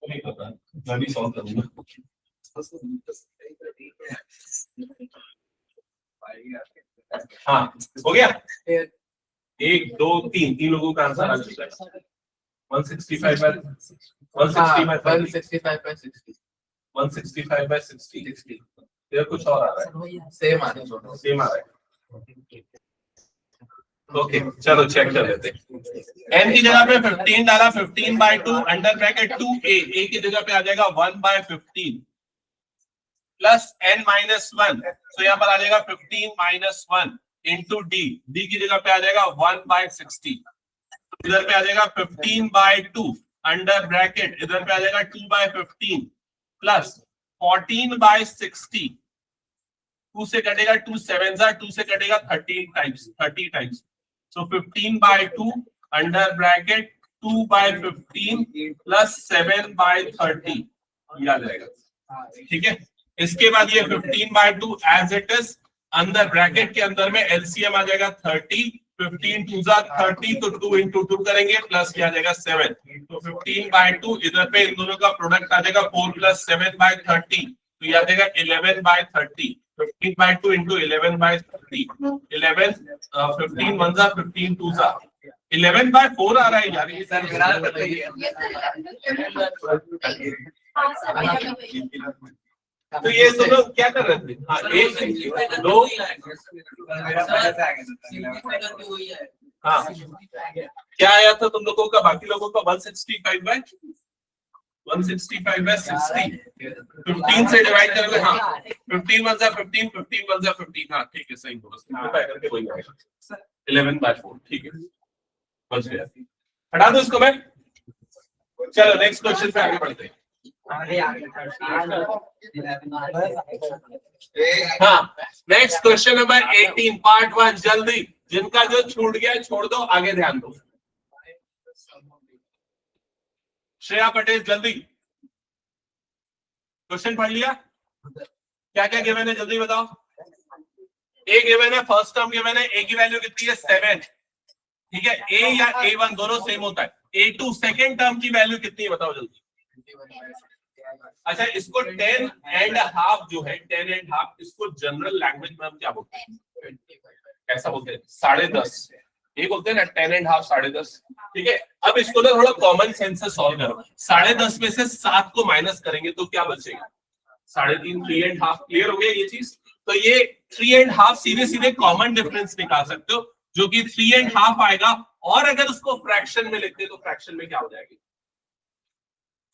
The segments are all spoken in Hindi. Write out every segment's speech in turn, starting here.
नहीं पता, मैं भी सॉल्व करूंगा। हाँ हो गया, 1 2 3 तीन लोगों का आंसर आ चुका है। 165 बाय 165 इधर कुछ और आ रहा है, सेम आ रहा है। ओके चलो चेक कर लेते हैं। n की जगह पे 15 डाला, 15/2 अंडर ब्रैकेट 2a, a की जगह पे आ जाएगा 1/15 प्लस n माइनस 1, तो यहाँ पर आ जाएगा 15 माइनस 1 इंटू d, d की जगह पे आ जाएगा 1/60, इधर पे आ जाएगा 15/2 अंडर ब्रैकेट, इधर पे आ जाएगा 2/15 प्लस 14/60, 2 से कटेगा 2 7 2 से कटेगा 30 times, so 15/2 under bracket 2/15 plus 7/30 आ जाएगा। ठीक है, इसके बाद ये 15/2 एज इट इज, अंदर ब्रैकेट के अंदर में एलसीएम आ जाएगा 30, 15 2 30, तो 2 into 2 करेंगे प्लस क्या आ जाएगा 7, तो 15/2 इधर पे इन दोनों का प्रोडक्ट आ जाएगा 4 प्लस 7/30, तो ये आ जाएगा 11/30, 15/2 into 11/30, 11 15 1 15 2 11/4 आ रहा है यार, ये सर तो ये दोनों क्या कर रहे थे? हाँ, एक दो, हाँ क्या आया था तुम लोगों का, बाकी लोगों का 165/60, 15 से डिवाइड करोगे, हाँ 15 1 15, 15 1 15, हाँ ठीक है सही बोला, करके वही आएगा 11/4, ठीक है बच गया, हटा दो इसको मैं। चलो नेक्स्ट क्वेश्चन पे आगे बढ़ते हैं। हाँ नेक्स्ट क्वेश्चन नंबर 18 पार्ट 1, जल्दी, जिनका जो छूट गया छोड़ दो, आगे ध्यान दो। श्रेया पटेल जल्दी, क्वेश्चन पढ़ लिया? क्या क्या गिवन है जल्दी बताओ। ए गिवन है, फर्स्ट टर्म गिवन है, ए की वैल्यू कितनी है 7, ठीक है, ए या a1 दोनों सेम होता है। a2 सेकेंड टर्म की वैल्यू कितनी है बताओ जल्दी। अच्छा इसको 10.5 जो है 10.5, इसको जनरल लैंग्वेज में हम क्या बोलते हैं, कैसा बोलते हैं, 10.5, ये बोलते हैं ना 10.5 10.5, ठीक है। अब इसको ना थोड़ा कॉमन सेंस से सॉल्व करो, 10.5 में से 7 को माइनस करेंगे तो क्या बचेगा, 3.5, 3.5, क्लियर हो गया ये चीज। तो ये 3.5 सीधे सीधे कॉमन डिफरेंस निकाल सकते हो जो कि 3.5 आएगा, और अगर उसको फ्रैक्शन में लिखते तो फ्रैक्शन में क्या हो जाएगी,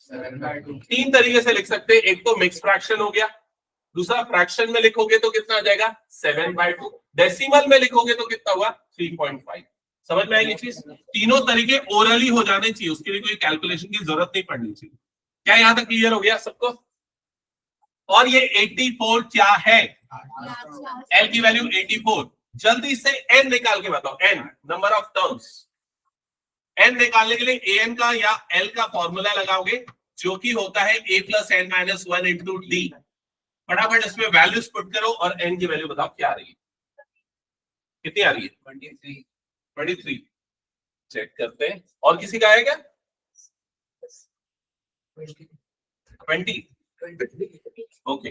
3 तरीके से लिख सकते हैं, एक तो मिक्स फ्रैक्शन हो गया, दूसरा फ्रैक्शन में लिखोगे तो कितना आ जाएगा 7/2, डेसिमल में लिखोगे तो कितना हुआ 3.5। समझ में आई ये चीज, तीनों तरीके ओरली हो जाने चाहिए, उसके लिए कोई कैलकुलेशन की जरूरत नहीं पड़नी चाहिए। क्या यहां तक क्लियर हो गया सबको? और ये 84 क्या है, एल की वैल्यू 84, जल्दी से एन निकाल के बताओ, N number of terms, N निकालने के लिए एन का या एल का फॉर्मूला लगाओगे जो कि होता है a + n-1 इंटू डी। फटाफट इसमें वैल्यूज पुट करो और एन की वैल्यू बताओ क्या आ रही है, कितनी आ रही है 23, चेक करते हैं। और किसी का आएगा 20, ओके,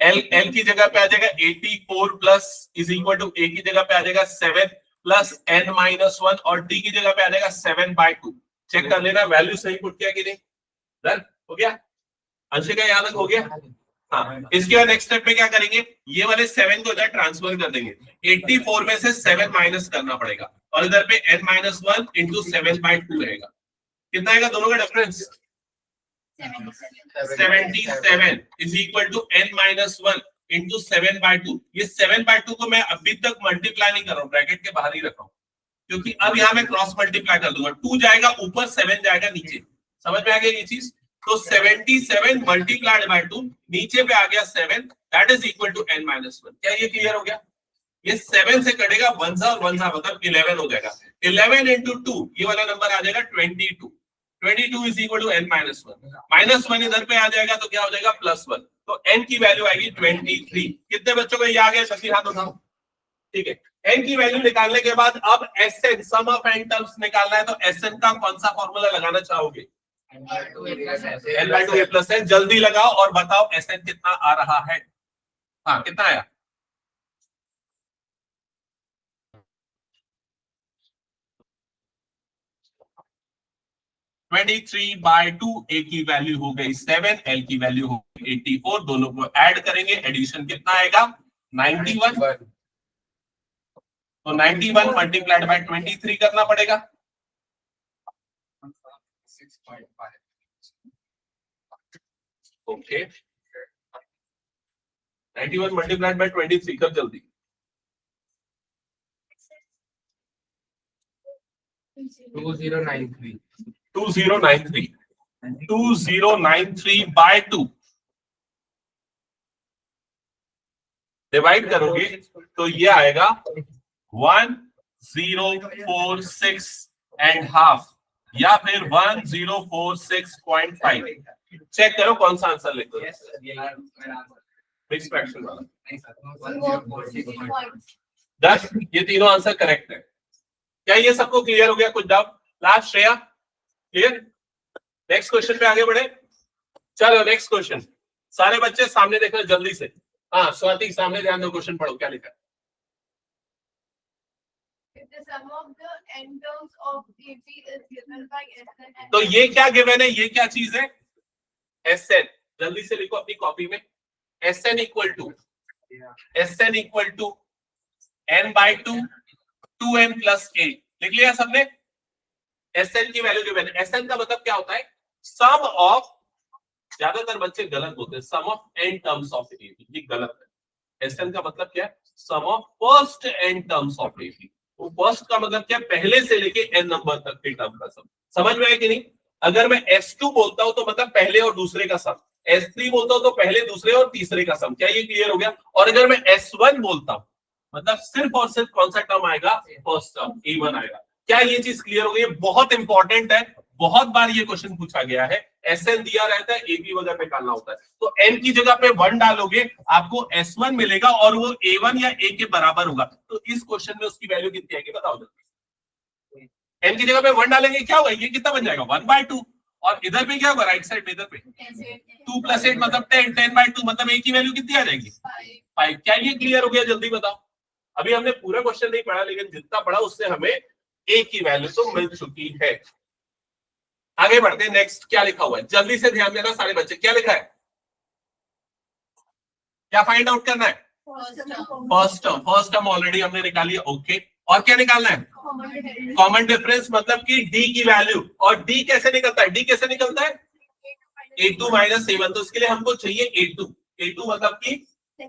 एल की जगह पे आ जाएगा 84 प्लस इज इक्वल टू ए की जगह पे आ जाएगा 7 प्लस n-1 और डी की जगह पे आ जाएगा 7/2। चेक कर लेना वैल्यू सही पुट किया कि नहीं, डन हो गया, अंशिका यहाँ तक हो गया। हाँ इसके बाद नेक्स्ट स्टेप में क्या करेंगे, ये वाले 7 को इधर ट्रांसफर कर देंगे, 84 में से 7 माइनस करना पड़ेगा और इधर पे n-1 इंटू 7/2 रहेगा, कितना आएगा दोनों का difference 77 is equal to n-1 into 7/2। ये 7/2 को मैं अभी तक मल्टीप्लाई नहीं कर रहा हूँ, ब्रैकेट के बाहर ही रखा हूँ, क्योंकि अब यहाँ मैं क्रॉस मल्टीप्लाई कर दूंगा, 2 जाएगा ऊपर 7 जाएगा नीचे, समझ में आ गया ये चीज। तो 77 मल्टीप्लाइड बाय 2, नीचे पे आ गया 7, that is equal to n-1। क्या ये क्लियर हो गया? ये 7 से कटेगा 1 और 1 मतलब 11 हो जाएगा, 11 इंटू 2 ये वाला नंबर आ जाएगा 22 इज इक्वल टू n-1, -1 इधर पे आ जाएगा तो क्या हो जाएगा +1, तो n की वैल्यू आएगी 23। कितने बच्चों को ये आ गया, जल्दी हाथ उठाओ, ठीक है। n की वैल्यू निकालने के बाद अब Sn sum of n terms निकालना है, तो Sn का कौन सा फॉर्मूला लगाना चाहोगे, L by 2 A plus n। जल्दी लगाओ और बताओ Sn कितना आ रहा है। हाँ, कितना आया? (23/2) A की वैल्यू हो गई 7, L की वैल्यू हो गई 84। दोनों को ऐड करेंगे, एडिशन कितना आएगा? 91। तो 91 मल्टीप्लाइड बाय 23 करना पड़ेगा। ओके, 91 मल्टीप्लाइड बाय 23 कर जल्दी। 2093 by 2 डिवाइड करोगे तो ये आएगा 1046.5 या फिर 1046.5। चेक करो कौन सा आंसर लिखो। मिक्स फ्रैक्शन वाला 10। ये तीनों आंसर करेक्ट है। क्या ये सबको क्लियर हो गया? कुछ doubt? Last Shreya, clear? Next question पे आगे बढ़े। चलो नेक्स्ट क्वेश्चन, सारे बच्चे सामने देखना जल्दी से। हाँ स्वाति, सामने ध्यान दो, क्वेश्चन पढ़ो क्या लिखा है। तो ये क्या गिवन है? ये क्या चीज है? Sn। जल्दी से लिखो अपनी कॉपी में। Sn equal to n by 2 2n plus 8। लिख लिया सबने? Sn की वैल्यू गिवन है। Sn का मतलब क्या होता है? सम ऑफ, ज्यादातर बच्चे गलत बोलते हैं, sum of n terms of AB। ये गलत है। Sn का मतलब क्या है? Sum of first n terms of AB। वो फर्स्ट का मतलब क्या? पहले से लेके n नंबर तक के टर्म का सम। समझ में आया कि नहीं? अगर मैं S2 बोलता हूं तो मतलब पहले और दूसरे का सम। S3 बोलता हूं तो पहले, दूसरे और तीसरे का सम। क्या ये क्लियर हो गया? और अगर मैं S1 बोलता हूं मतलब सिर्फ और सिर्फ कौन सा टर्म आएगा? फर्स्ट टर्म A1 आएगा। क्या ये चीज क्लियर हो गई? बहुत इंपॉर्टेंट है, बहुत बार ये क्वेश्चन पूछा गया है। Sn दिया रहता है, AB वगैरह निकालना होता है। तो n की जगह पे 1 डालोगे आपको S1 मिलेगा और वो A1 या A के बराबर होगा। तो इस क्वेश्चन में उसकी वैल्यू कितनी आएगी बताओ जल्दी। n की जगह पे 1 डालेंगे, क्या होगा? ये कितना बन जाएगा? 1/2। और इधर पे क्या होगा? राइट साइड पे, इधर पे 2 + 8 मतलब 10, 10/2 मतलब A की वैल्यू कितनी आ जाएगी? 5। क्या ये क्लियर हो गया? जल्दी बताओ। अभी हमने पूरा क्वेश्चन नहीं पढ़ा, लेकिन जितना पढ़ा उससे हमें A की वैल्यू तो मिल चुकी है। आगे बढ़ते हैं। नेक्स्ट क्या लिखा हुआ है? जल्दी से ध्यान देना सारे बच्चे। क्या लिखा है? क्या फाइंड आउट करना है? फर्स्ट टर्म ऑलरेडी हमने निकाली है। ओके, और क्या निकालना है? कॉमन डिफरेंस मतलब कि D की वैल्यू। और D कैसे निकलता है? D कैसे निकलता है? A2 - A1। तो इसके लिए हमको चाहिए A2 मतलब कि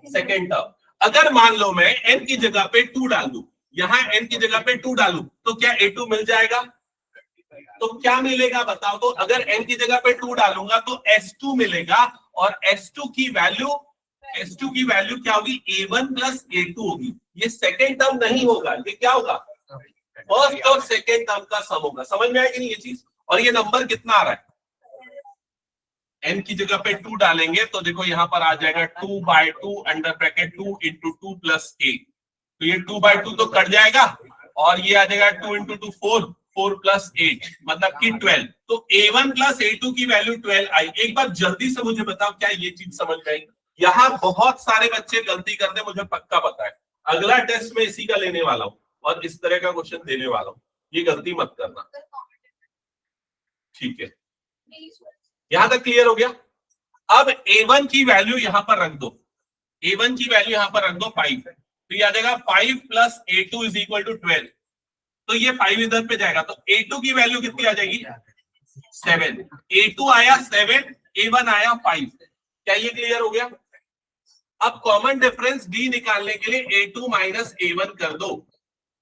सेकेंड टर्म। अगर मान लो मैं n की जगह पे 2 डाल दूं, यहां n की जगह पे 2 डालूं, तो क्या A2 मिल जाएगा? तो क्या मिलेगा बताओ? तो अगर n की जगह पे 2 डालूंगा तो S2 मिलेगा। और S2 की वैल्यू क्या होगी? A1 + A2 होगी। ये सेकेंड टर्म नहीं होगा, ये क्या होगा? फर्स्ट और सेकेंड टर्म का सम होगा। समझ में आएगी नहीं ये चीज? और ये नंबर कितना आ रहा है? n की जगह पे 2 डालेंगे तो देखो यहां पर आ जाएगा 2/2 अंडर ब्रैकेट 2 × 2 + 8। तो ये 2/2 तो कट जाएगा और ये आ जाएगा 2 × 2 4, 4 + 8 मतलब कि 12। तो A1 + A2 की वैल्यू 12 आई। एक बार जल्दी से मुझे बताओ क्या ये चीज समझ में आई? यहाँ बहुत सारे बच्चे गलती करते हैं, मुझे पक्का पता है। अगला टेस्ट में इसी का लेने वाला हूं और इस तरह का क्वेश्चन देने वाला हूं। ये गलती मत करना, ठीक है? यहां तक क्लियर हो गया? अब A1 की वैल्यू यहां पर रख दो। A1 की वैल्यू यहां पर रख दो 5। तो ये आ जाएगा 5 + A2 = 12। तो ये 5 इधर पे जाएगा तो A2 की वैल्यू कितनी आ जाएगी? 7। A2 आया 7, A1 आया 5। क्या ये क्लियर हो गया? अब कॉमन डिफरेंस D निकालने के लिए A2 - A1 कर दो।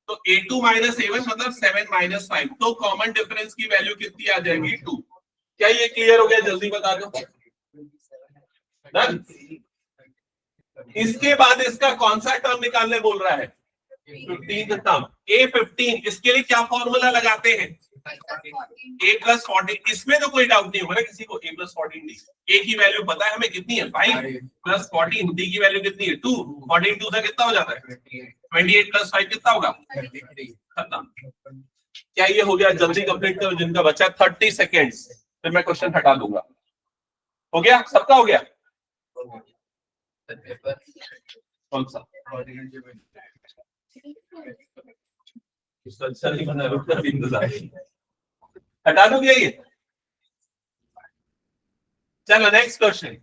तो A2 - A1 मतलब 7 - 5। तो कॉमन डिफरेंस की वैल्यू कितनी आ जाएगी? 2। क्या ये क्लियर हो गया? जल्दी बता दो। इसके बाद इसका कौन सा टर्म निकालने बोल रहा है? 15th term. A15। इसके लिए क्या फॉर्मूला लगाते हैं? A + 14। इसमें तो कोई डाउट नहीं होगा ना किसी को। A + 14D। A की वैल्यू पता है हमें कितनी है? 5 + 14। D की वैल्यू कितनी है? 2। 14 2 से कितना हो जाता है? 28 + 5 कितना होगा? 33। खत्म। क्या ये हो गया? जल्दी कंप्लीट करो जिनका बचा 30 सेकेंड्स। फिर मैं क्वेश्चन हटा दूंगा। हो गया, सबका हो गया? कौन सा? हटा दूंगा ये। चलो नेक्स्ट क्वेश्चन।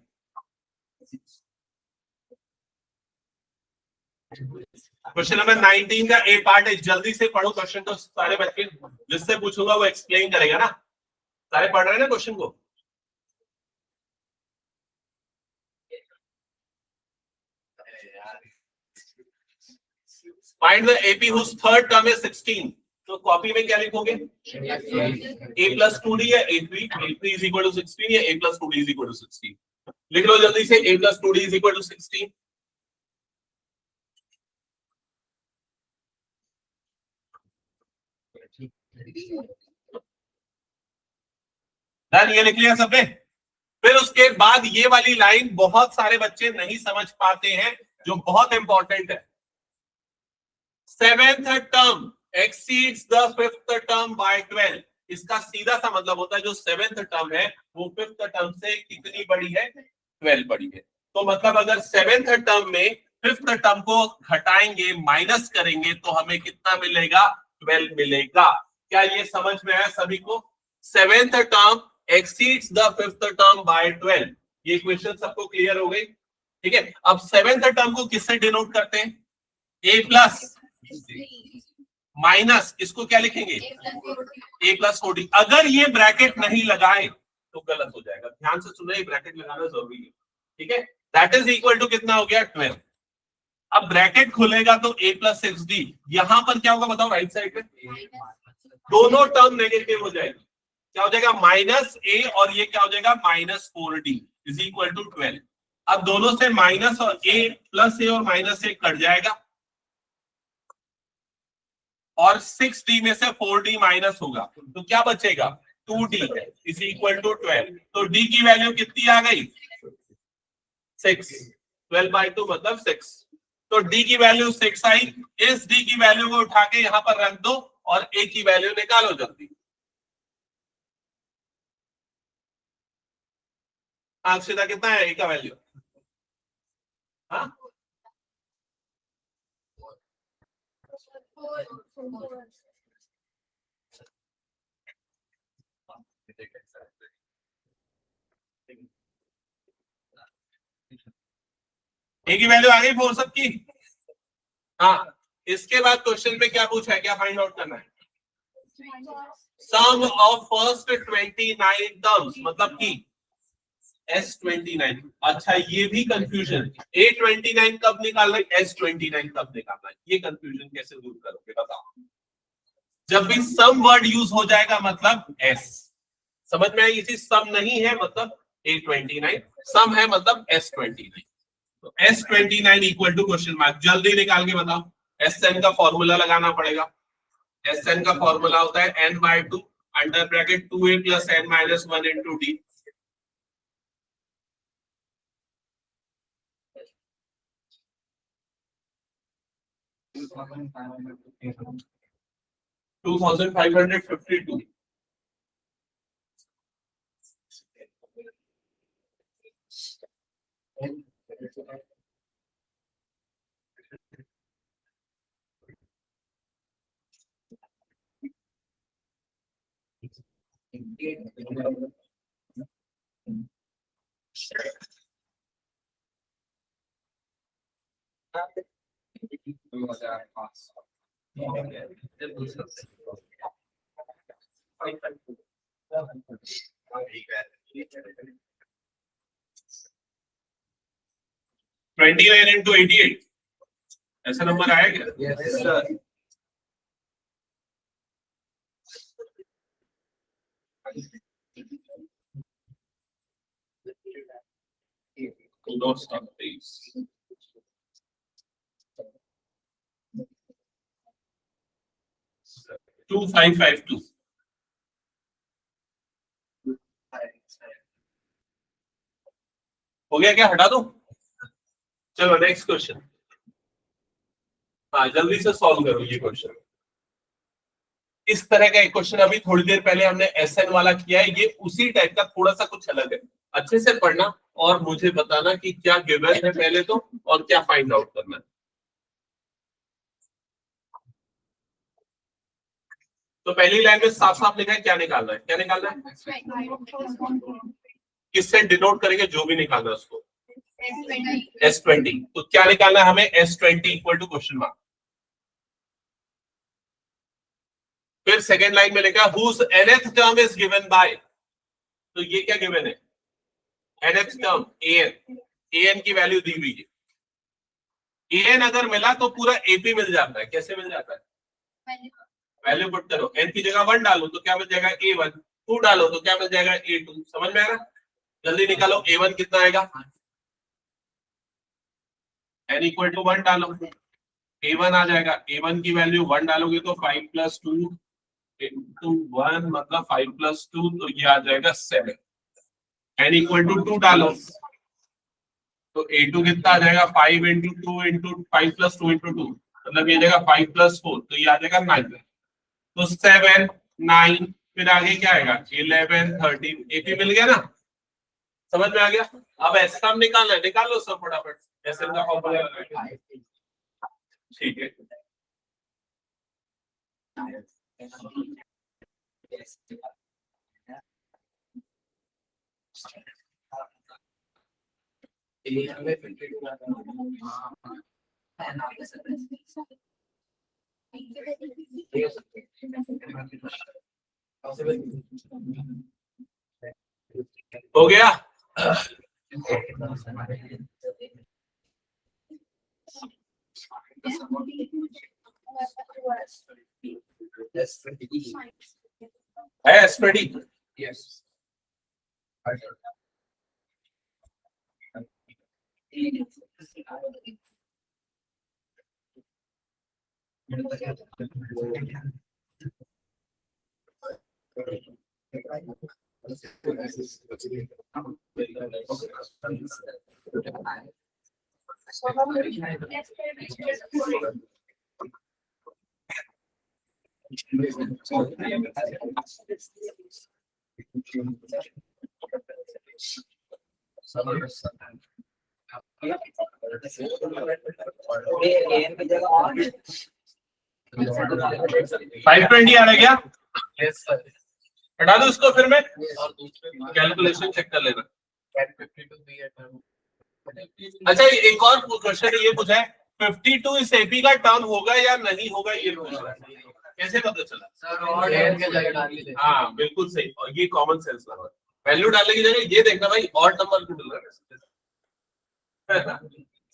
क्वेश्चन नंबर 19 का ए पार्ट है, जल्दी से पढ़ो क्वेश्चन को सारे बच्चे, जिससे पूछूंगा वो एक्सप्लेन करेगा ना। सारे पढ़ रहे हैं ना क्वेश्चन को? Find the AP whose third term is 16। तो कॉपी में क्या लिखोगे? a plus 2d या a3 is equal to 16 या a plus 2d is equal to 16। लिख लो जल्दी से, a plus 2d is equal to 16। Done, ये लिख लिया सबने? फिर उसके बाद ये वाली लाइन बहुत सारे बच्चे नहीं समझ पाते हैं, जो बहुत इंपॉर्टेंट है। Seventh term exceeds the fifth term by 12। इसका सीधा सा मतलब होता है जो सेवेंथ टर्म है वो फिफ्थ टर्म से कितनी बड़ी है? 12 बड़ी है। तो मतलब अगर सेवेंथ टर्म में फिफ्थ टर्म को घटाएंगे, माइनस करेंगे, तो हमें कितना मिलेगा? 12 मिलेगा। क्या ये समझ में आया सभी को? Seventh term exceeds the fifth term by 12। ये इक्वेशन सबको क्लियर हो गई? ठीक है। अब सेवेंथ टर्म को किससे डिनोट करते हैं? ए प्लस माइनस, इसको क्या लिखेंगे? ए प्लस 40। अगर ये ब्रैकेट नहीं लगाए तो गलत हो जाएगा। ध्यान से सुनो, ये ब्रैकेट लगाना जरूरी है। ठीक है। दैट इज इक्वल टू कितना हो गया? 12। अब ब्रैकेट खुलेगा तो a प्लस 6d। यहां पर क्या होगा बताओ? राइट साइड में दोनों टर्म नेगेटिव हो जाएगी। क्या हो जाएगा? माइनस ए, और ये क्या हो जाएगा? Minus 4d is equal to 12। अब दोनों से माइनस और ए प्लस ए और माइनस ए कट जाएगा, और 6d में से 4d माइनस होगा, तो क्या बचेगा? 2d is equal to 12। तो d की वैल्यू कितनी आ गई? 6। 12 बाई 2 मतलब 6। तो d की वैल्यू 6 आई। इस d की वैल्यू को उठा के यहां पर रख दो और a की वैल्यू निकालो जल्दी। अक्षिता कितना है a का वैल्यू? हाँ, a की वैल्यू आ गई 4 सबकी। हाँ, इसके बाद क्वेश्चन में क्या पूछा है, क्या फाइंड आउट करना है? सम ऑफ फर्स्ट 29 टर्म्स, मतलब कि S29। अच्छा, ये भी कंफ्यूजन, A29 कब निकालना है, S29 कब निकालना है, ये कंफ्यूजन कैसे दूर करोगे बताओ? जब भी सम वर्ड यूज हो जाएगा मतलब S। समझ में आई ये चीज? सम नहीं है मतलब A29, सम है मतलब S29। तो S29 equal to question mark, जल्दी निकाल के बताओ। SN का फॉर्मूला लगाना पड़ेगा। SN का फॉर्मूला होता है n/2 under bracket 2a plus n minus 1 into d। Two 2552। Twenty 29 into 88, ऐसा नंबर आया क्या? Yes sir. Don't stop, please. 2552। हो गया क्या? हटा दो। चलो नेक्स्ट क्वेश्चन। हाँ, जल्दी से सॉल्व करो ये क्वेश्चन। इस तरह का एक क्वेश्चन अभी थोड़ी देर पहले हमने एसएन वाला किया है, ये उसी टाइप का थोड़ा सा कुछ अलग है। अच्छे से पढ़ना और मुझे बताना कि क्या गिवन है पहले तो और क्या फाइंड आउट करना है। तो पहली लाइन में साफ साफ लिखा है, क्या निकालना है, क्या निकालना है, किससे डिनोट करेंगे, जो भी निकालना है उसको S20। तो क्या निकालना है हमें, S20 equal to question mark. फिर सेकेंड लाइन में लिखा whose nth term is given by, तो ये क्या गिवन है, nth टर्म an की वैल्यू दी हुई है। an अगर मिला तो पूरा AP मिल जाता है। कैसे मिल जाता है, वैल्यू पुट करो, n की जगह 1 डालो तो क्या मिल जाएगा A1, 2 डालो तो क्या मिल जाएगा A2। समझ में आएगा, जल्दी निकालो। A1 कितना आएगा, n इक्वल टू 1 डालो, A1 आ जाएगा। A1 की वैल्यू 1 डालोगे तो 5 + 2 into 1 मतलब 5 + 2, तो ये आ जाएगा 7। n इक्वल टू 2 डालो तो A2 कितना आ जाएगा, 5 × 2 × 5 + 2 × 2 मतलब ये जाएगा 5 + 4, तो ये आ जाएगा 9। तो 7 9 फिर आगे क्या आएगा 11 13, AP मिल गया ना, समझ में आ गया। अब ऐसा हम निकालना है, निकाल लो सब फटाफट, ऐसे का फॉर्मूला। ठीक है, हो गया। है S20, यस। फाइव 20 आ रहा है क्या, यस सर। हटा दो उसको, फिर मैं कैलकुलेशन चेक कर लेना। अच्छा एक और क्वेश्चन ये पूछा है, 52 इस AP का टर्म होगा या नहीं होगा, ये पूछ रहा है। कैसे पता चला सर, हाँ बिल्कुल सही, और ये कॉमन सेंस लगा। वैल्यू डालने की जगह ये देखना भाई ऑड नंबर क्यों मिल रहा है।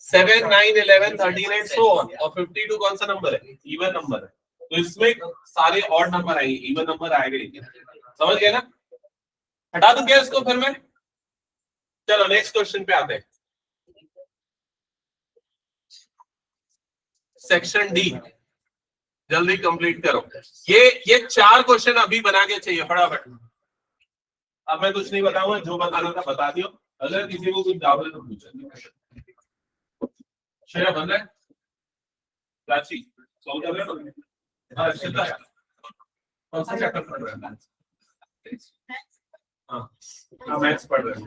7 9 11 13 एंड सो ऑन, और 52 कौन सा नंबर है, इवन नंबर है, तो इसमें सारे ऑड नंबर आएंगे, इवन नंबर आएगा ही। समझ गए ना, हटा दूं क्या इसको फिर मैं। चलो नेक्स्ट क्वेश्चन पे आते हैं, सेक्शन डी, जल्दी कंप्लीट करो। ये 4 क्वेश्चन अभी बना के चाहिए फटाफट। अब मैं कुछ नहीं बताऊंगा, जो बताना था बता दियो, अगर किसी को कुछ डाउट है तो पूछो। शेरा बंद है, प्राची सॉल्व कर रहे हो। हाँ शिल्पा कौन सा चैप्टर पढ़ रहा है, हाँ मैथ्स पढ़ रहे हैं।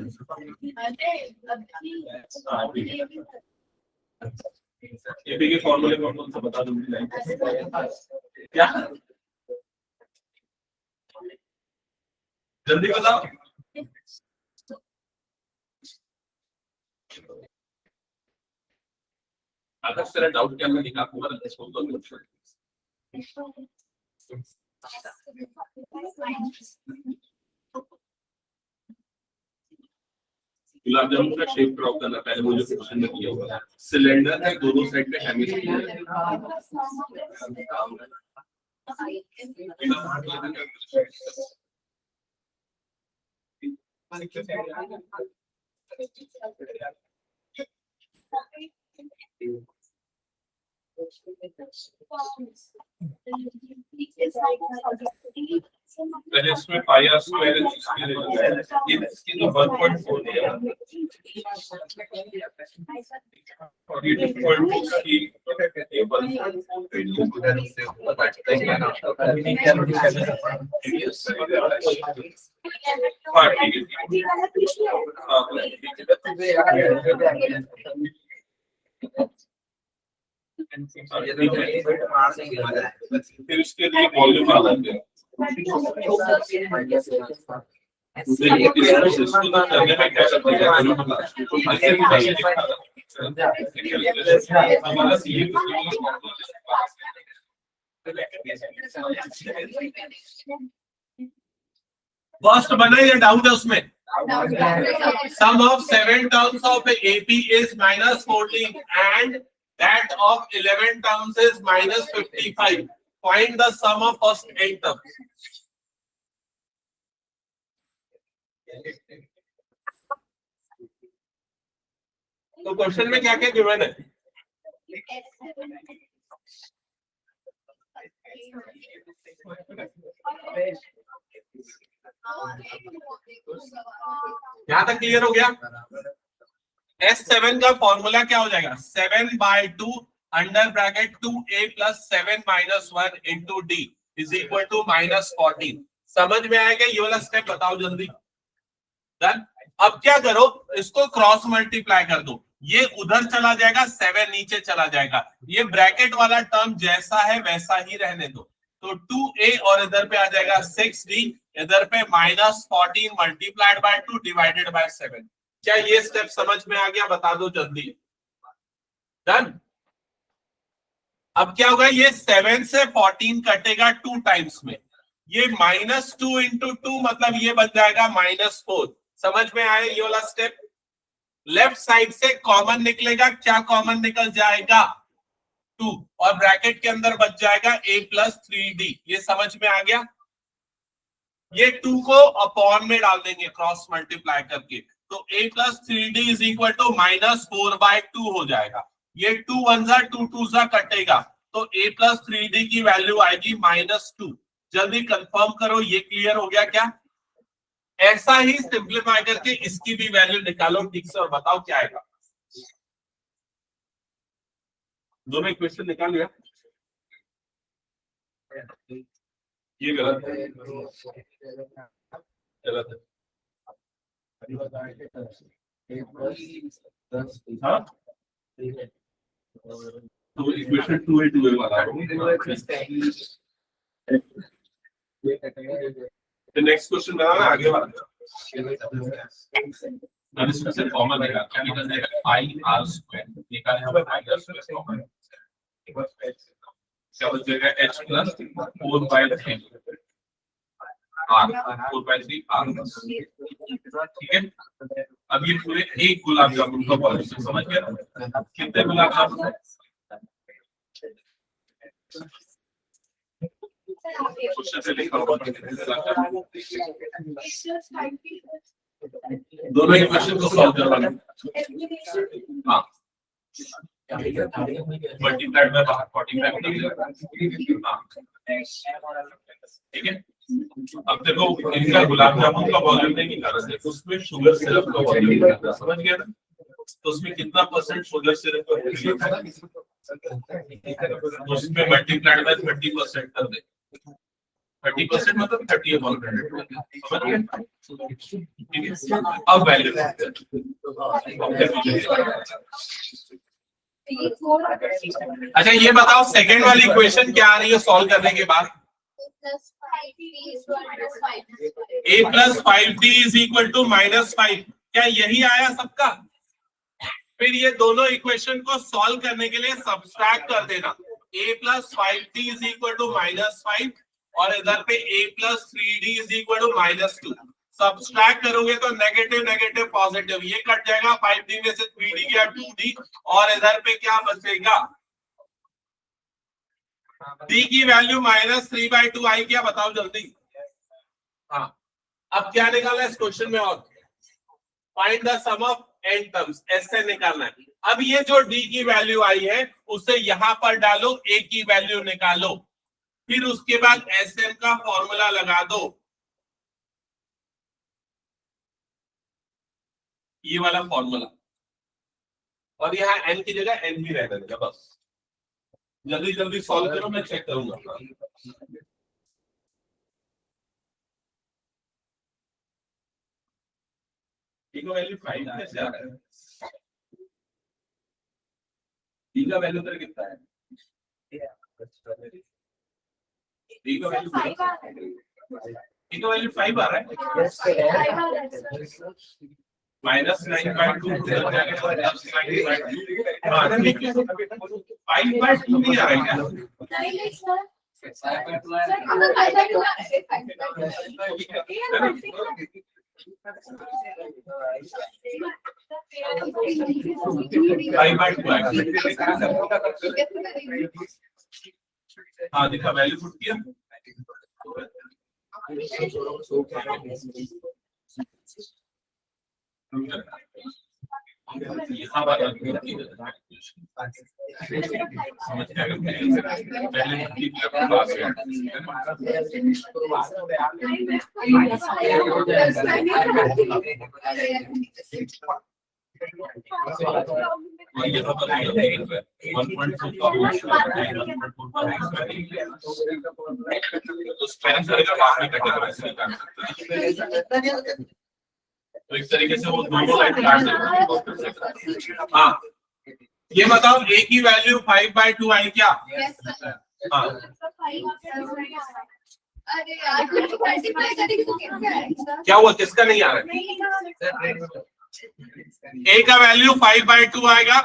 एपी के फॉर्मूले कौन सा बता दूंगी क्या, जल्दी बताओ। अगर तेरा डाउट क्या मैं निकाल दूंगा, इसको तो गुलाब जामुन का शेप ड्रॉ करना, पहले मुझे क्वेश्चन में किया हुआ है। सिलेंडर है, दोनों साइड पे हेमिस्फीयर है। पहले इसमें पाई आर स्क्वायर इसकी तो 1.4 दिया और ये डिफॉल्ट की टेबल फिर इसके लिए वॉल्यूम आ जाते हैं फर्स्ट बना या डाउट है उसमें sum of 7 terms of AP is -14 and that of 11 terms is -55. Find the sum of first 8 terms. तो क्वेश्चन में क्या क्या गिवन है? यहां तक क्लियर हो गया? S7 का फॉर्मूला क्या हो जाएगा? 7/2 अंडर ब्रैकेट 2a + 7 - 1 * d = -14। समझ में आएगा? ये वाला स्टेप बताओ जल्दी। डन। अब क्या करो, इसको क्रॉस मल्टीप्लाई कर दो, ये उधर चला जाएगा, 7 नीचे चला जाएगा, ये ब्रैकेट वाला टर्म जैसा है वैसा ही रहने दो। तो 2a और इधर पे आ जाएगा 6d, इधर पे -14 मल्टीप्लाइड बाय 2 डिवाइडेड बाय 7। क्या ये स्टेप समझ में आ गया? बता दो जल्दी। डन। अब क्या होगा, ये 7 से 14 कटेगा 2 टाइम्स में, ये -2 × 2 मतलब ये बन जाएगा -4। समझ में आया ये वाला स्टेप? लेफ्ट साइड से कॉमन निकलेगा, क्या कॉमन निकल जाएगा? 2 और ब्रैकेट के अंदर बच जाएगा a + 3d। ये समझ में आ गया? ये 2 को अपॉन में डाल देंगे क्रॉस मल्टीप्लाई करके, तो a + 3d = -4/2 हो जाएगा। ये 2 1 जा 2 2 जा कटेगा, तो a + 3d की वैल्यू आएगी -2। जल्दी कंफर्म करो, ये क्लियर हो गया क्या? ऐसा ही सिंप्लीफाई करके इसकी भी वैल्यू निकालो ठीक से और बताओ क्या आएगा। दोनों इक्वेशन निकाल लिया? ये गलत है, गलत है। हाँ? तो इक्वेशन 2a 2a वाला तो नेक्स्ट क्वेश्चन बनाना आगे वाला। इसमें से कॉमन रहेगा, क्या निकल जाएगा? πr² निकालने पर πr² कॉमन क्या बच जाएगा? h + 4/3 r 4/3 r। ठीक है। अब ये पूरे एक गुलाब जामुन का पॉलिसी समझ गया? कितने गुलाब जामुन? दोनों इक्वेशन को सॉल्व करवाना। हाँ, मल्टीप्लाइड में बाहर 45 ठीक है। अब देखो, इनका गुलाब जामुन का वॉल्यूम नहीं निकालना है, उसमें शुगर सिरप का वॉल्यूम निकालना, समझ गया ना? तो उसमें कितना % शुगर सिरप का वॉल्यूम है, उसमें मल्टीप्लाइड बाय 30% कर दे। 30% मतलब 30 अपॉन 100। अब वैल्यू अच्छा, ये बताओ सेकंड वाली इक्वेशन क्या आ रही है सॉल्व करने के बाद? a + 5t = -5। क्या यही आया सबका? फिर ये दोनों इक्वेशन को सॉल्व करने के लिए सब्सट्रैक्ट कर देना। a + 5t = -5 और इधर पे a + 3d = -2। सब्सट्रैक्ट करोगे तो नेगेटिव नेगेटिव पॉजिटिव, ये कट जाएगा, 5d में से 3d गया 2d और इधर पे क्या बचेगा? d की वैल्यू -3/2 आई क्या? बताओ जल्दी। हाँ, अब क्या निकालना है इस क्वेश्चन में? और find the sum of n terms, ऐसे निकालना है। अब ये जो डी की वैल्यू आई है उसे यहां पर डालो, ए की वैल्यू निकालो, फिर उसके बाद एस एन का फॉर्मूला लगा दो, ये वाला फॉर्मूला, और यहाँ एन की जगह एन भी रहने देगा। बस जल्दी जल्दी सॉल्व करो, मैं चेक करूंगा। वैल्यू 5 कैसे आ रहा है? डी का वैल्यू तो कितना है? डी का वैल्यू 5 आ रहा है। -9/2 5/2 नहीं आ रहा है क्या? हाँ दिखा, वैल्यू पुट किया। तो इस तरीके से वो दोनों लाइन काट देंगे। हाँ ये बताओ ए की वैल्यू 5/2 आई क्या? हाँ क्या हुआ, किसका नहीं आ रहा है? ए का वैल्यू 5/2 आएगा।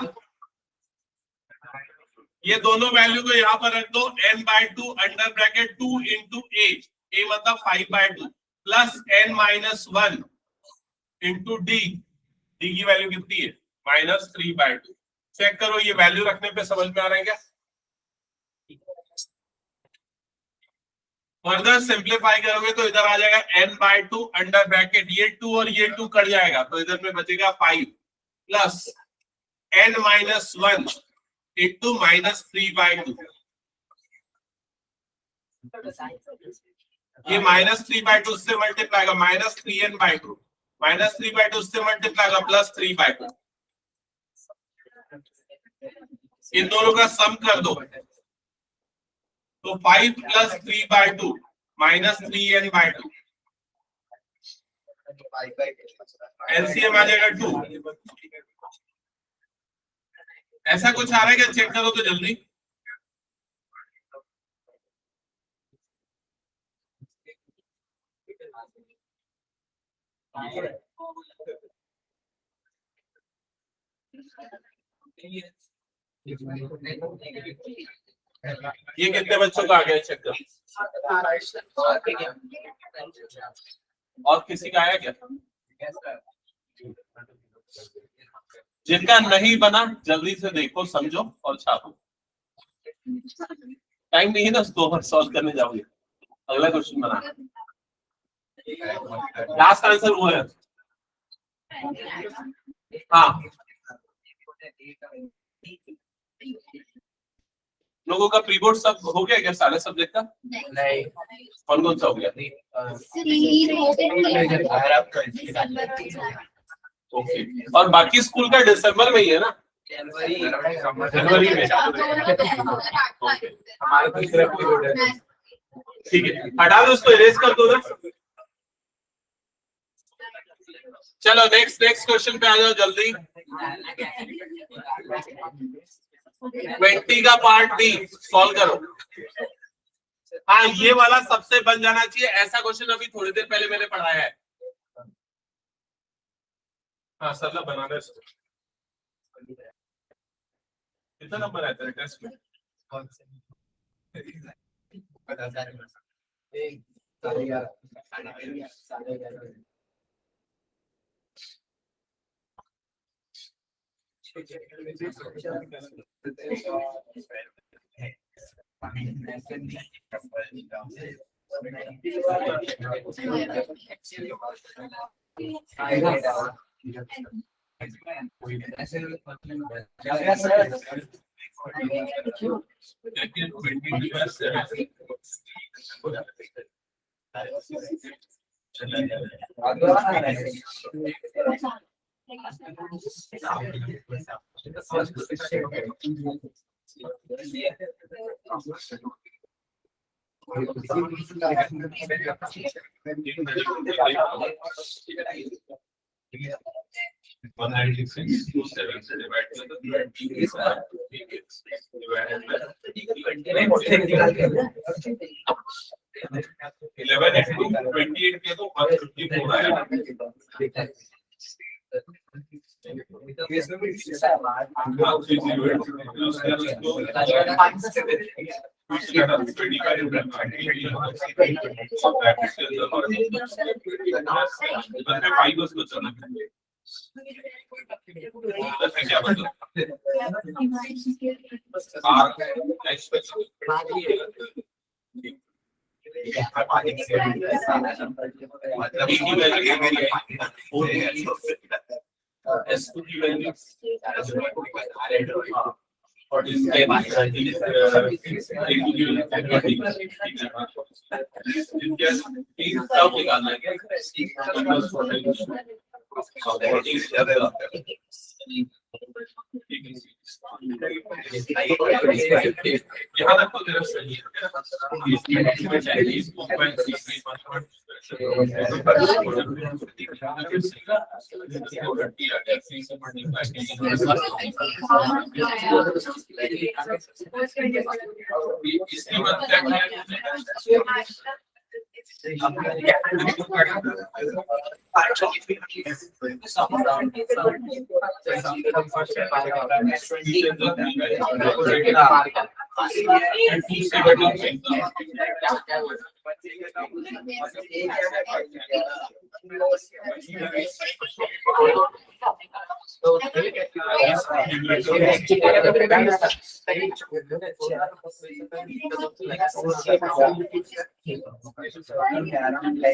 ये दोनों वैल्यू को यहाँ पर रख दो, n/2 अंडर ब्रैकेट 2 इंटू ए मतलब 5/2 प्लस n-1 इंटू डी की वैल्यू कितनी है? -3/2। चेक करो ये वैल्यू रखने पे समझ में आ रहा है क्या? फर्दर सिंप्लीफाई करोगे तो इधर आ जाएगा n/2 अंडर ब्रैकेट, ये 2 और ये 2 कट जाएगा तो इधर में बचेगा 5 प्लस n-1 इंटू -3/2। ये -3/2 से मल्टीप्लाई का -3n/2, -3/2 से मल्टीप्लाई का +3/2। इन दोनों का सम कर दो तो 5 + 3/2 -3n/2, एलसीएम आ जाएगा 2। ऐसा कुछ आ रहा है क्या? चेक करो तो जल्दी। ये कितने बच्चों का आ गया? चेक करो। और किसी का आया क्या? जिनका नहीं बना जल्दी से देखो, समझो और छापो। टाइम नहीं है ना उसको सॉल्व करने जाओगे। अगला क्वेश्चन बना, लास्ट आंसर वो है। हाँ लोगों का प्री बोर्ड सब हो गया क्या? सारे सब्जेक्ट का नहीं, कौन कौन सा हो गया? ओके, और बाकी स्कूल का दिसंबर में ही है ना? जनवरी में। ठीक है, हटा दो उसको, इरेज कर दो ना। चलो नेक्स्ट क्वेश्चन पे आ जाओ जल्दी। 20 का पार्ट बी सॉल्व करो। हाँ ये वाला सबसे बन जाना चाहिए। ऐसा क्वेश्चन अभी थोड़ी देर पहले मैंने पढ़ाया है। हाँ सर बनाना है। कितना नंबर है तेरे टेस्ट में?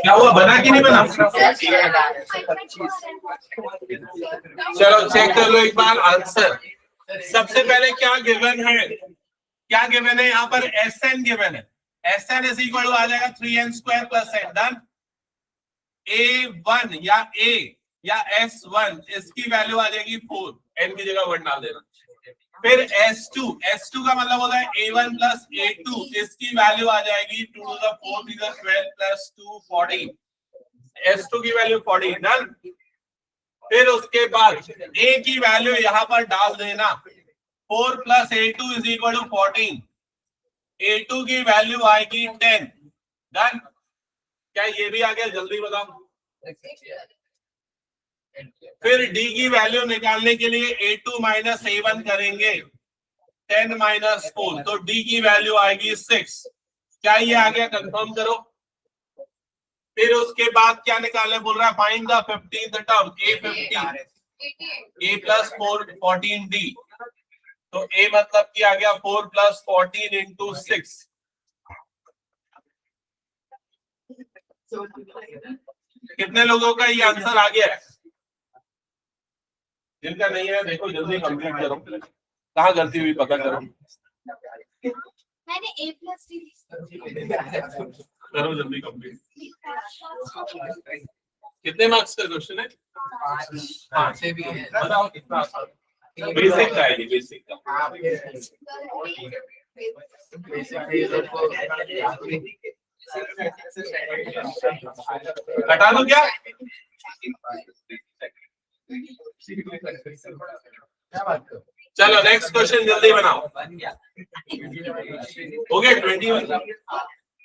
क्या हुआ, बना कि नहीं बना? चलो चेक कर लो एक बार आंसर। सबसे पहले क्या गिवन है, क्या गिवन है यहाँ पर? Sn गिवन है। Sn इज इक्वल आ जाएगा 3n square plus n। Done. A1 या A या S1 इसकी वैल्यू आ जाएगी 4, n की जगह 1 डाल देना। फिर S2 का मतलब होता है A1 प्लस A2, इसकी वैल्यू आ जाएगी 2 to the 4 12 प्लस 2 14। S2 की वैल्यू 14। डन। फिर उसके बाद A की वैल्यू यहाँ पर डाल देना, 4 plus A2 is equal to 14। A2 की वैल्यू आएगी 10। डन। क्या ये भी आ गया? जल्दी बताओ। फिर D की वैल्यू निकालने के लिए A2 माइनस A1 करेंगे, 10 माइनस 4, तो D की वैल्यू आएगी 6। क्या ये आ गया? कंफर्म करो। फिर उसके बाद क्या निकालने बोल रहा है? Find the 15th term A15, A plus 14D। तो A मतलब क्या आ गया? 4 प्लस 14 इंटू 6। कितने लोगों का ये आंसर आ गया है? जिनका नहीं है देखो जल्दी कंप्लीट करो, कहाँ गलती हुई पता करो। मैंने A प्लस D करो जल्दी कंप्लीट। कितने मार्क्स का क्वेश्चन है? 5 से भी है। बताओ कितना आसान? बेसिक का है ये, बेसिक का। हटा दो क्या? चलो नेक्स्ट क्वेश्चन जल्दी बनाओ। हो गया 21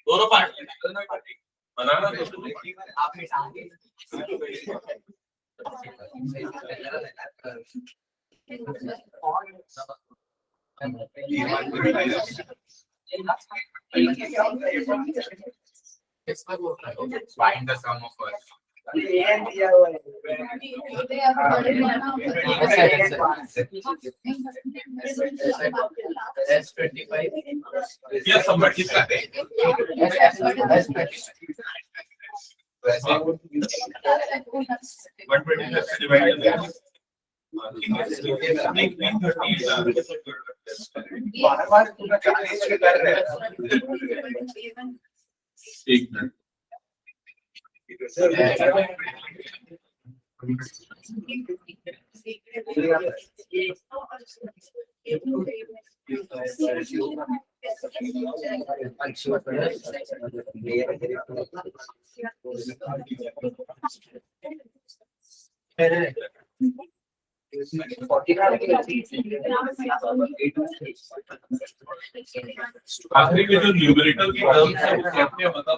दोनों part banana. Find the sum of us. Yes, somebody is that. 120 divided by एक मिनट आखिरी में जो न्यूमरेटर की टर्म है वो कहते हैं बता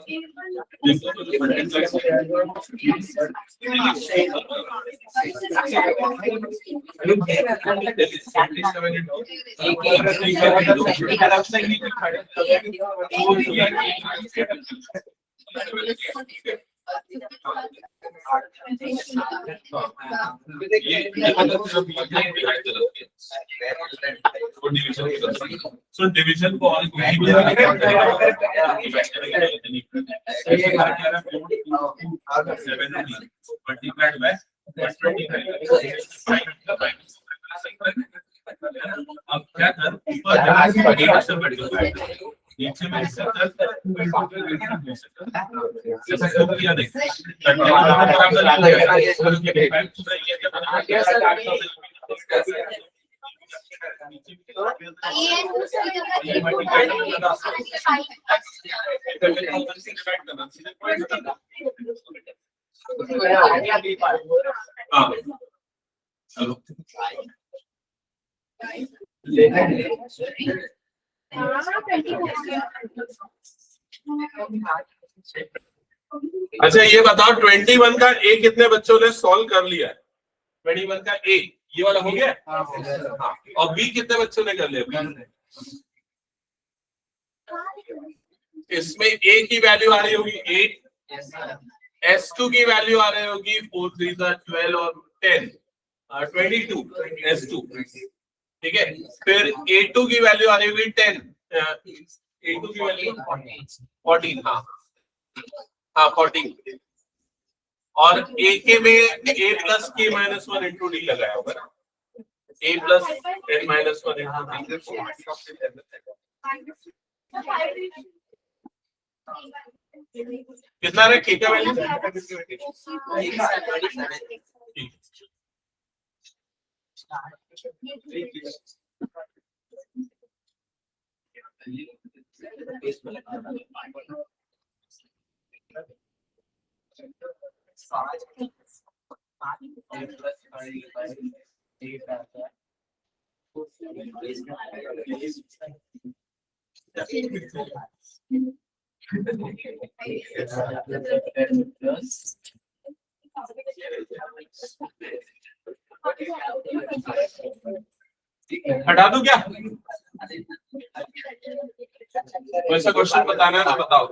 So division for all multiplied by 29. अब क्या कर नीचे में अच्छा ये बताओ 21 का ए कितने बच्चों ने सॉल्व कर लिया है? 21 का ए ये वाला हो गया हाँ। और बी कितने बच्चों ने कर लिया? इसमें ए की वैल्यू आ रही होगी 8, S2 की वैल्यू आ रही होगी 4 3 12 और 10 22 S2 ठीक है। फिर A2 की वैल्यू आ रही होगी 10, A2 की वैल्यू 14 हाँ 14 और A के में A plus K minus 1 into D लगाया होगा ना, A plus N minus 1 into D कितना है K का वैल्यू? हटा दूं क्या? वैसा क्वेश्चन बताना है तो बताओ।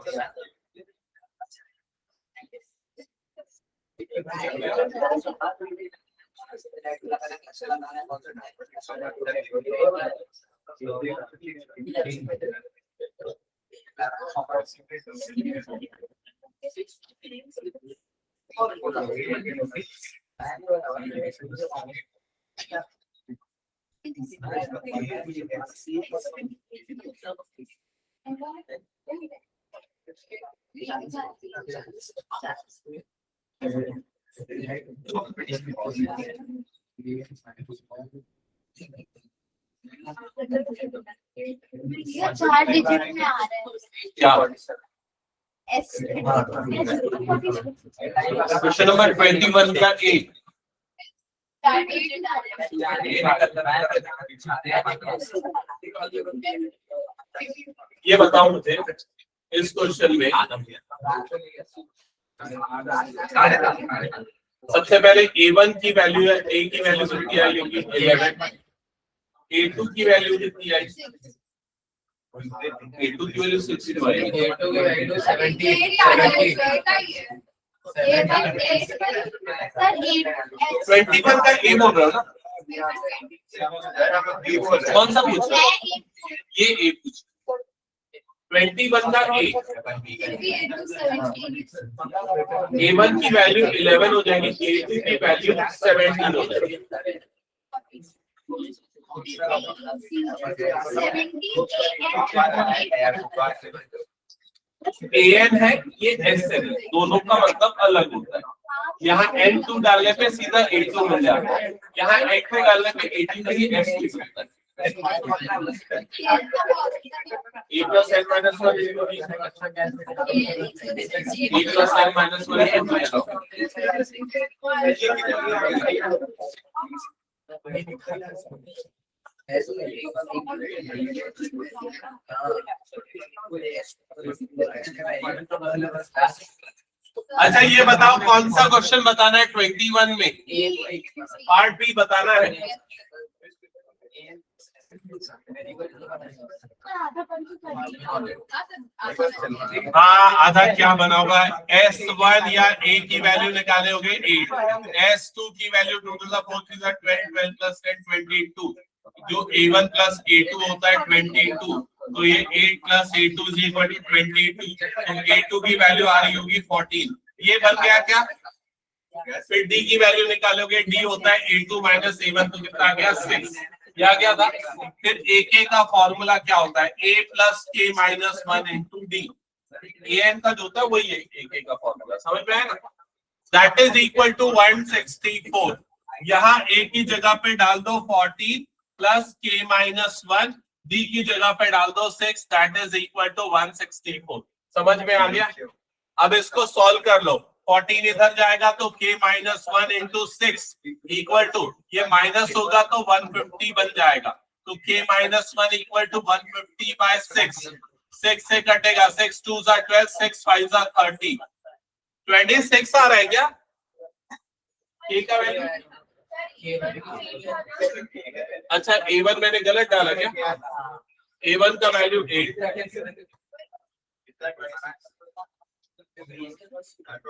चार डिजिट में आ रहा है क्या? क्वेश्चन नंबर 21 का ए ये बताओ मुझे इस क्वेश्चन में सबसे पहले A1 की वैल्यू है, A की वैल्यू कितनी आई होगी 11, A2 की वैल्यू कितनी आई? A2 की वैल्यू 62 आई, A2 की वैल्यू 70 21 का A बोल रहा हो ना? कौन सा पूछ रहा है? ये A पूछ 21 का A, A1 की वैल्यू 11 हो जाएगी, A2 की वैल्यू 17 हो जाएगी। an है, ये sn है, दोनों का मतलब अलग होता है। यहाँ n2 डालने पे सीधा a2 मिल जाता है, यहाँ n2 डालने पे a2 नहीं s2 मिलता है। a plus n minus 1 is equal to a plus n minus 1 is equal अच्छा ये बताओ कौन सा क्वेश्चन बताना है 21 में? पार्ट बी बताना है। हाँ आधा क्या बना होगा? S1 या A की वैल्यू निकाले होगे 8, S2 की value 2 to the 4 is 12 plus 10 22, जो A1 plus A2 होता है 22, तो ये 8 plus A2 is equal to 22, तो A2 की वैल्यू आ रही होगी 14। ये बन गया क्या? फिर D की वैल्यू निकालोगे, D होता है A2 minus A1, तो कितना आ गया 6, या क्या था? फिर AK का फॉर्मूला क्या होता है? A plus K minus 1 into D, AN का जो होता है वही है AK का फॉर्मूला, समझ में आया ना? That is equal to 164। यहाँ A की जगह पे डाल दो 14 plus K minus 1, D की जगह पे डाल दो 6, that is equal to 164। समझ में आ गया? अब इसको सॉल्व कर लो, 14 इधर जाएगा तो K minus 1 into 6 equal to, ये माइनस होगा तो 150 बन जाएगा, तो K minus 1 इक्वल टू 150 by 6, 6 से कटेगा, 6 2s are 12, 6 5s are 30, 26 आ रहा है क्या? K का वैल्यू, अच्छा A1 मैंने गलत डाला क्या? A1 का वैल्यू 8,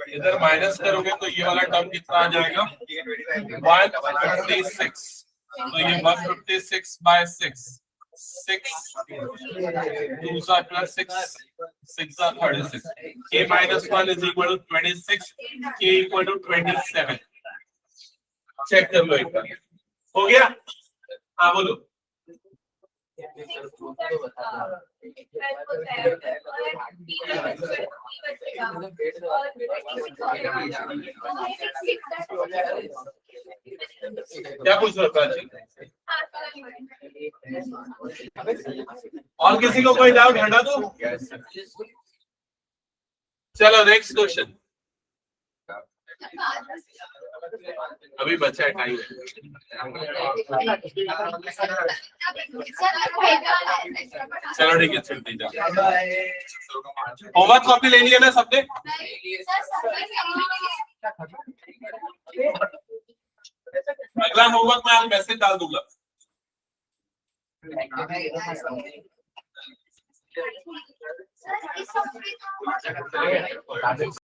इधर माइनस करोगे तो ये वाला टर्म कितना आ जाएगा? 156, तो ये 156 by 6, 6 2s are plus 6, 6 are 36, K minus 1 is equal to 26, K equal to 27। Check कर लो एक बार, हो गया? हाँ बोलो। क्या पूछ रहा था? और किसी को कोई डाउट हटा दो? चलो नेक्स्ट क्वेश्चन, अभी बचा है टाइम। चलो ठीक है, चलते जाओ। होमवर्क कॉपी लेनी है ना सबने? अगला होमवर्क मैं आज मैसेज डाल दूंगा।